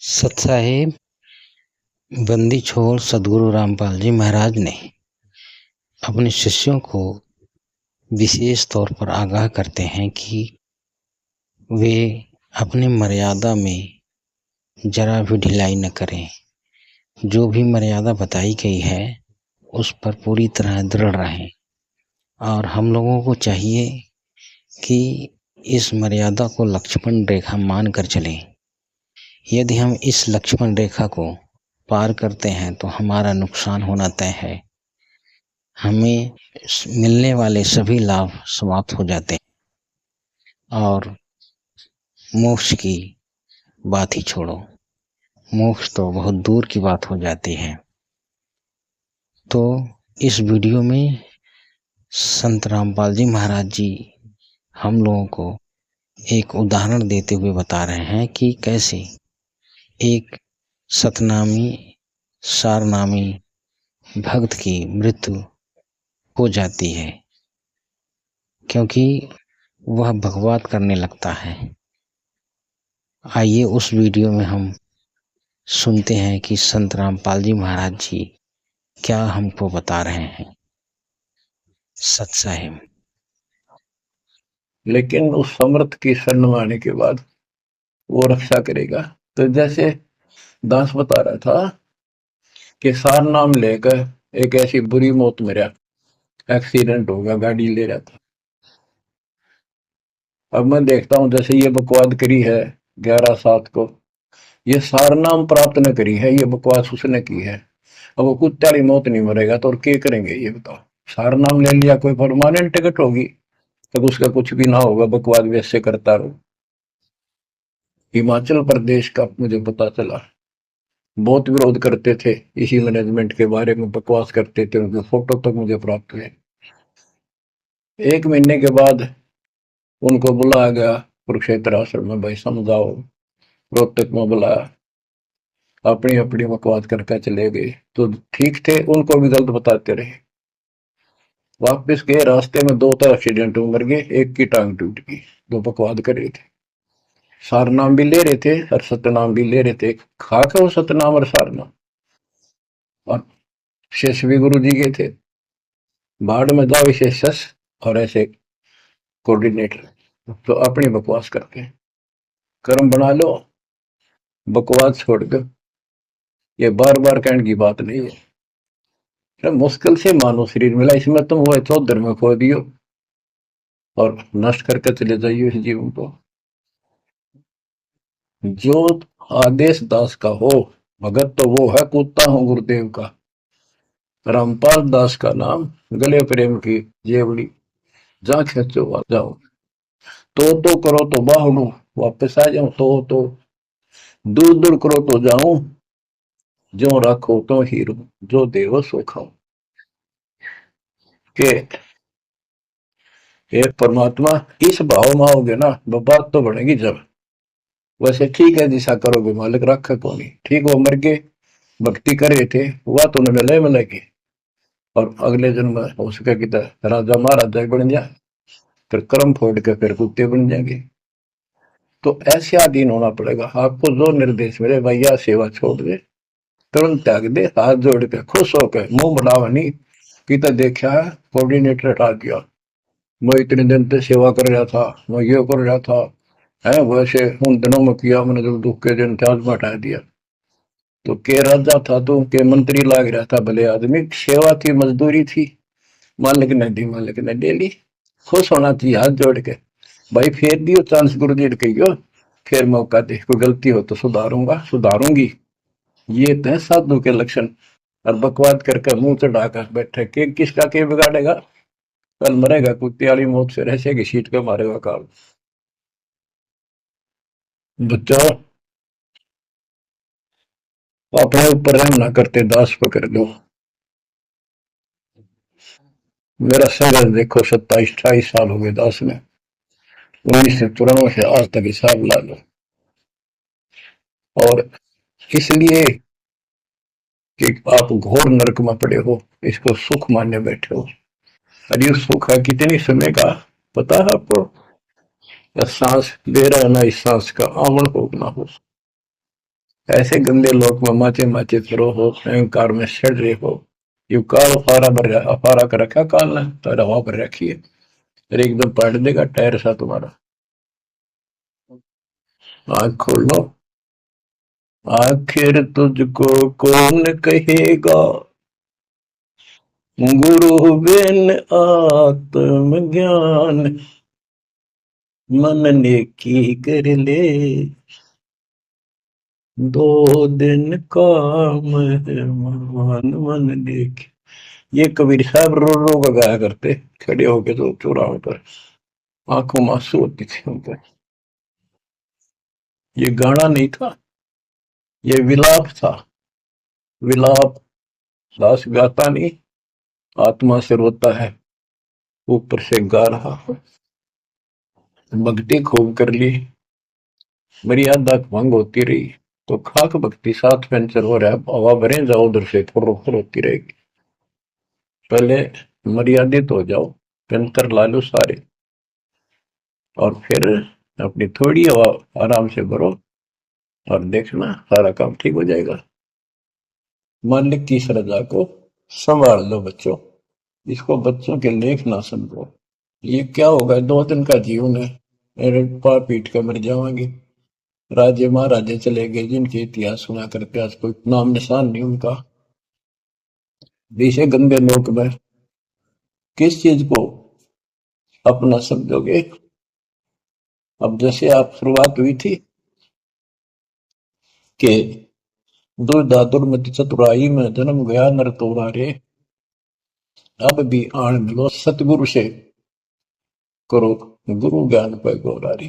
सतसाहिब बंदी छोड़ सदगुरु रामपाल जी महाराज ने अपने शिष्यों को विशेष तौर पर आगाह करते हैं कि वे अपने मर्यादा में जरा भी ढिलाई न करें। जो भी मर्यादा बताई गई है उस पर पूरी तरह दृढ़ रहें और हम लोगों को चाहिए कि इस मर्यादा को लक्ष्मण रेखा मान कर चलें। यदि हम इस लक्ष्मण रेखा को पार करते हैं तो हमारा नुकसान होना तय है। हमें मिलने वाले सभी लाभ समाप्त हो जाते हैं और मोक्ष की बात ही छोड़ो, मोक्ष तो बहुत दूर की बात हो जाती है। तो इस वीडियो में संत रामपाल जी महाराज जी हम लोगों को एक उदाहरण देते हुए बता रहे हैं कि कैसे एक सतनामी सारनामी भक्त की मृत्यु हो जाती है क्योंकि वह बकवाद करने लगता है। आइए उस वीडियो में हम सुनते हैं कि संत रामपाल जी महाराज जी क्या हमको बता रहे हैं। सत साहिब। लेकिन उस समर्थ की शरण में आने के बाद वो रक्षा करेगा। तो जैसे दास बता रहा था कि सार नाम लेकर एक ऐसी बुरी मौत मरा, एक्सीडेंट हो गया, गाड़ी ले रहा था। अब मैं देखता हूं जैसे ये बकवाद करी है 11/7 को, ये सार नाम प्राप्त न करी है, ये बकवास उसने की है। अब वो कुत्ते वाली मौत नहीं मरेगा तो और क्या करेंगे ये बताओ। सार नाम ले लिया, कोई परमानेंट टिकट होगी तब उसका कुछ भी ना होगा, बकवाद वैसे करता रहो। हिमाचल प्रदेश का मुझे पता चला, बहुत विरोध करते थे इसी मैनेजमेंट के बारे में, बकवास करते थे, उनके फोटो तक मुझे प्राप्त हुए। 1 महीने के बाद उनको बुलाया गया कुरुक्षेत्र आश्रम में, भाई समझाओ। रोहतक में बुलाया, अपनी अपनी बकवास करके चले गए। तो ठीक थे, उनको भी गलत बताते रहे। वापिस गए, रास्ते में 2 तो एक्सीडेंट में मर गए, एक की टांग टूट गई। दो बकवाद कर रहे थे, सार नाम भी ले रहे थे और सतनाम भी ले रहे थे। खा के वो सतनाम और सार नाम। और शिष्य भी गुरु जी के थे, बाढ़ में जाओ विशेष और ऐसे कोऑर्डिनेटर। तो अपनी बकवास करके कर्म बना लो, बकवास छोड़ कर। ये बार बार कहने की बात नहीं है, मुश्किल से मानो शरीर मिला, इसमें तुम वो चौधर में खो दियो और नष्ट करके चले जाइए इस जीवन को। जो आदेश दास का हो भगत तो वो है, कुत्ता हूं गुरुदेव का। रामपाल दास का नाम, गले प्रेम की जेवड़ी, जा खेचो जाओ। तो करो तो बाहू, वापस आ जाऊं तो दूर दूर करो तो जाऊं, जो रखो तो हीरो, जो देव सो खाओ। के हे परमात्मा इस भाव में आओगे ना, बात तो बढ़ेगी। जब वैसे ठीक है दिशा करोगे, मालिक रखे को नहीं। ठीक वो मर गए, भक्ति कर रहे थे, हुआ तो उन्हें मिले मिलेगी और अगले जन्म में हो सके कि राजा महाराजा बन जाए, फिर कर्म फोड़ के फिर कुत्ते बन जाएंगे। तो ऐसे अधीन होना पड़ेगा आपको। जो निर्देश मिले भैया सेवा छोड़ दे, तुरंत त्याग दे, हाथ जोड़ के खुश होकर, मुंह बढ़ावा नहीं कि तो देखा है कोऑर्डिनेटर हटा दिया, मैं इतने दिन से सेवा कर रहा था, मैं ये कर रहा था है, वैसे उन दिनों में किया मैंने, जो दुख के दिन थे आज में हटा दिया। तो के राजा था तो के मंत्री लाग रहा था, भले आदमी, सेवा थी, मजदूरी थी, मालिक ने दी, मालिक ने ले ली। खुश होना चाहिए हाथ जोड़ के, भाई फेर दियो चांस गुरु जी कहियो, फिर मौका दे, कोई गलती हो तो सुधारूंगा सुधारूंगी। ये तो साधु के लक्षण। और बकवाद करके मुंह चढ़ाकर बैठे के किसका के बिगाड़ेगा, कल मरेगा कुत्ते वाली मौत से, ऐसे की सीट के मारेगा काल। बच्चों अपने ऊपर रहम ना करते, दास पकड़ लो। मेरा संघर्ष देखो, 27-28 साल हो गए दास में, 1994 से आज तक हिसाब ला लो। और इसलिए कि आप घोर नरक में पड़े हो, इसको सुख मानने बैठे हो। और ये सुख है कितनी समय का पता है आपको? या सांस ले रहा है ना, इस सांस का आमन हो ना हो। ऐसे गंदे लोग में माचे माचे फिरो हो, अहंकार में सड़ रहे हो। यू काल अफारा कर रखा काल ने, तो हवा पर रखी है, फिर एकदम पलट देगा टायर सा तुम्हारा। आंख खोल लो, आखिर तुझको कौन कहेगा, गुरु बिन आत्म ज्ञान, मन ने की कर ले, दो दिन काम है मान, मन ने की। ये कबीर साहब रो रो का गाया करते, खड़े होके तो चौराहों पर, आंखों में आंसू होती थी उन पर। ये गाना नहीं था, ये विलाप था। विलाप दास गाता नहीं, आत्मा से रोता है, ऊपर से गा रहा। भक्ति खूब कर ली, मर्यादा भंग होती रही, तो खाक भक्ति साथ पंचर हो रहा है, हवा भरे जाओ उधर से फुर फुर होती रहेगी। पहले मर्यादित हो जाओ, पंचर ला लो सारे, और फिर अपनी थोड़ी हवा आराम से भरो, और देखना सारा काम ठीक हो जाएगा। मालिक की श्रद्धा को संभाल लो बच्चों, इसको बच्चों के लेख ना समझो। ये क्या होगा, 2 दिन का जीवन है, मेरे पा पीट कर मर जावांगे। राजे महाराजे चले गए जिनके इतिहास सुना करके आज कोई नाम निशान नहीं उनका। इसे गंदे लोक में किस चीज को अपना समझोगे। अब जैसे आप शुरुआत हुई थी कि दुर्दादुर चतुराई में जन्म गया नर तोड़ारे, अब भी आण मिलो सतगुरु से, करो गुरु ज्ञान पर गौरारी।